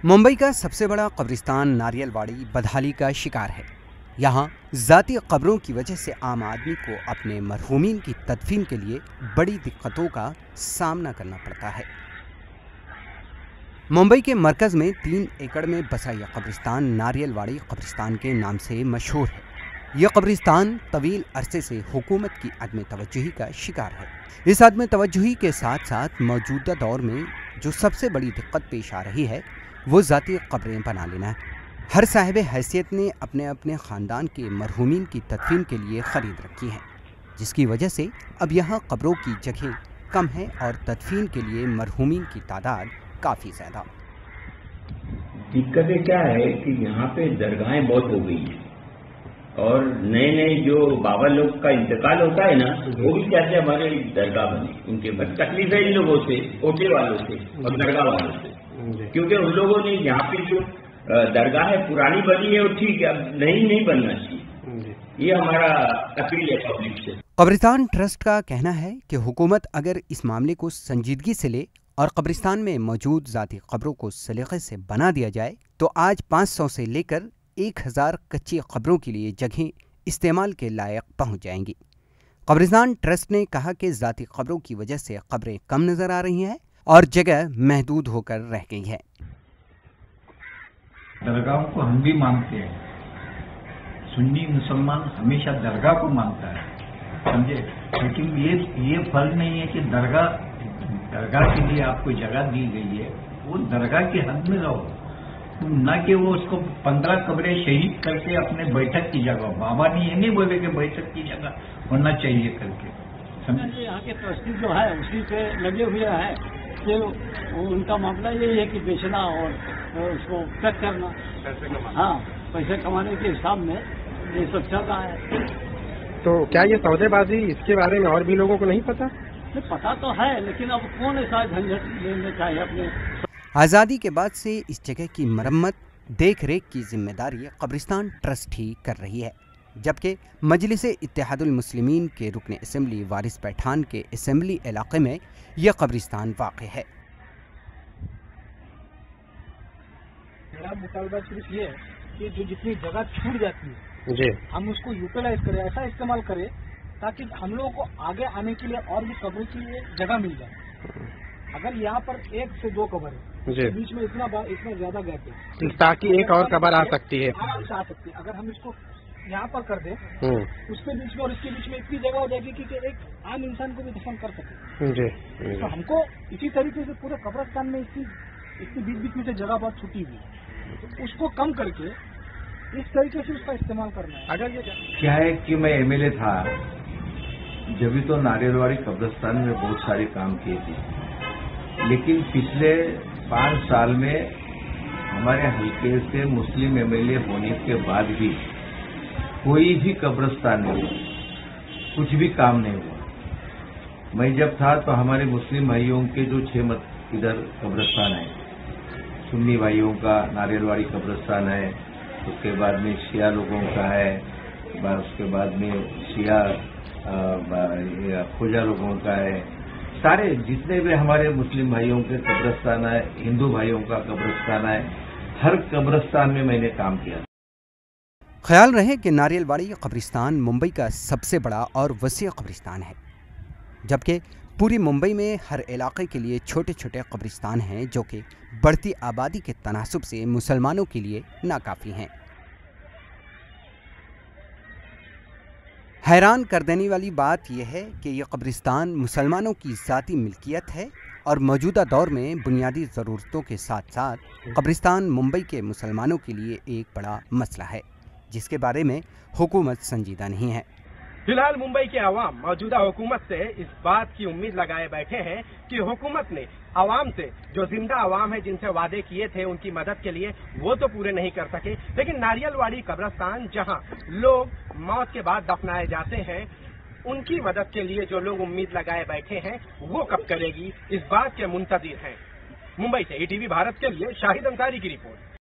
मुंबई का सबसे बड़ा कब्रिस्तान नारियलवाड़ी बदहाली का शिकार है। यहाँ ज़ाती कब्रों की वजह से आम आदमी को अपने मरहूमीन की तदफीन के लिए बड़ी दिक्कतों का सामना करना पड़ता है। मुंबई के मरकज़ में 3 एकड़ में बसा यह कब्रिस्तान नारियलवाड़ी कब्रिस्तान के नाम से मशहूर है। यह कब्रिस्तान तवील अरसे से हुकूमत की अदम तवज्जुही का शिकार है। इस अदम तवज्जुही के साथ साथ मौजूदा दौर में जो सबसे बड़ी दिक्कत पेश आ रही है वो ज़ाती कब्रें बना लेना है। हर साहिब हैसियत ने अपने अपने ख़ानदान के मरहूमीन की तदफीन के लिए ख़रीद रखी है, जिसकी वजह से अब यहाँ कब्रों की जगह कम है और तदफीन के लिए मरहूमीन की तादाद काफ़ी ज़्यादा। दिक्कतें क्या है कि यहाँ पे दरगाहें बहुत हो गई हैं और नए नए जो बाबा लोग का इंतकाल होता है ना, वो भी चाहते हमारे दरगाह बने। उनके बस तकलीफ है इन लोगों से, कोटे वालों से और दरगाह वालों से, क्योंकि उन लोगों ने यहाँ पे जो दरगाह है पुरानी बनी है, वो ठीक है, अब नहीं बनना चाहिए। ये हमारा अपील है पब्लिक से। कब्रिस्तान ट्रस्ट का कहना है कि हुकूमत अगर इस मामले को संजीदगी से ले और कब्रिस्तान में मौजूद ज़ाती कब्रों को सलीक़े से बना दिया जाए तो आज 500 से लेकर 1000 कच्ची कब्रों के लिए जगहें इस्तेमाल के लायक पहुँच जाएंगी। कब्रिस्तान ट्रस्ट ने कहा कि ज़ाती कब्रों की वजह से कब्रें कम नज़र आ रही हैं और जगह महदूद होकर रह गई है। दरगाहों को हम भी मानते हैं, सुन्नी मुसलमान हमेशा दरगाह को मानता है, समझे। लेकिन ये फर्क नहीं है कि दरगाह के लिए आपको जगह दी गई है, वो दरगाह के हद में रहो, न कि वो उसको 15 कब्रें शहीद करके अपने बैठक की जगह। बाबा ने ये नहीं बोले कि बैठक की जगह होना चाहिए करके, समझे। यहाँ के ट्रस्टी जो है उसी पे लगे हुए हैं कि उनका मामला यही है कि बेचना और उसको पैक करना, हाँ, पैसे कमाने के हिसाब में ये सब चल रहा है। तो क्या ये सौदेबाजी, इसके बारे में और भी लोगों को नहीं पता? पता तो है, लेकिन अब कौन ऐसा झंझट लेना चाहिए अपने। आज़ादी के बाद से इस जगह की मरम्मत देख रेख की जिम्मेदारी कब्रिस्तान ट्रस्ट ही कर रही है, जबकि मजलिस इत्तेहादुल मुस्लिमीन के रुकन असम्बली वारिस पैठान के असम्बली इलाके में यह कब्रिस्तान वाक़ है। मेरा मुतालबा सिर्फ ये है कि जो जितनी जगह छूट जाती है जी, हम उसको यूटिलाइज करें, ऐसा इस्तेमाल करें ताकि हम लोगों को आगे आने के लिए और भी कब्रों के लिए जगह मिल जाए। अगर यहाँ पर 1 से 2 कब्र है, बीच में इतना ज्यादा गैप है ताकि एक और कब्र आ सकती है, आराम से आ सकती है। अगर हम इसको यहाँ पर कर दें उसके बीच में और इसके बीच में इतनी जगह हो जाएगी कि एक आम इंसान को भी दफन कर सके जी। तो हमको इसी तरीके से पूरे कब्रिस्तान में इसकी बीच में से जगह बहुत छुटी हुई है, तो उसको कम करके इस तरीके से उसका इस्तेमाल करना है। अगर ये क्या है कि मैं एमएलए था जब भी, तो नारियलवाड़ी कब्रिस्तान में बहुत सारे काम किए थे, लेकिन पिछले 5 साल में हमारे हल्के से मुस्लिम एमएलए होने के बाद भी कोई भी कब्रिस्तान में कुछ भी काम नहीं हुआ। मैं जब था तो हमारे मुस्लिम भाइयों के जो 6 इधर कब्रिस्तान है, सुन्नी भाइयों का नारियलवाड़ी कब्रिस्तान है, उसके बाद में शिया लोगों का है, उसके बाद में शिया खोजा लोगों का है, सारे जितने भी हमारे मुस्लिम भाइयों के कब्रिस्तान है, हिंदू भाइयों का कब्रिस्तान है, हर कब्रिस्तान में मैंने काम किया। ख्याल रहे कि नारियलवाड़ी कब्रिस्तान मुंबई का सबसे बड़ा और वसीअ कब्रिस्तान है, जबकि पूरी मुंबई में हर इलाके के लिए छोटे छोटे कब्रिस्तान हैं जो कि बढ़ती आबादी के तनासुब से मुसलमानों के लिए नाकाफ़ी हैं। हैरान कर देने वाली बात यह है कि यह कब्रिस्तान मुसलमानों की ज़ाती मिल्कियत है और मौजूदा दौर में बुनियादी ज़रूरतों के साथ साथ कब्रिस्तान मुंबई के मुसलमानों के लिए एक बड़ा मसला है, जिसके बारे में हुकूमत संजीदा नहीं है। फिलहाल मुंबई के अवाम मौजूदा हुकूमत से इस बात की उम्मीद लगाए बैठे हैं कि हुकूमत ने अवाम से, जो जिंदा अवाम है जिनसे वादे किए थे उनकी मदद के लिए, वो तो पूरे नहीं कर सके, लेकिन नारियलवाड़ी कब्रिस्तान जहां लोग मौत के बाद दफनाए जाते हैं, उनकी मदद के लिए जो लोग उम्मीद लगाए बैठे हैं वो कब करेगी, इस बात के मुंतज़िर हैं। मुंबई से ईटीवी भारत के लिए शाहिद अंसारी की रिपोर्ट।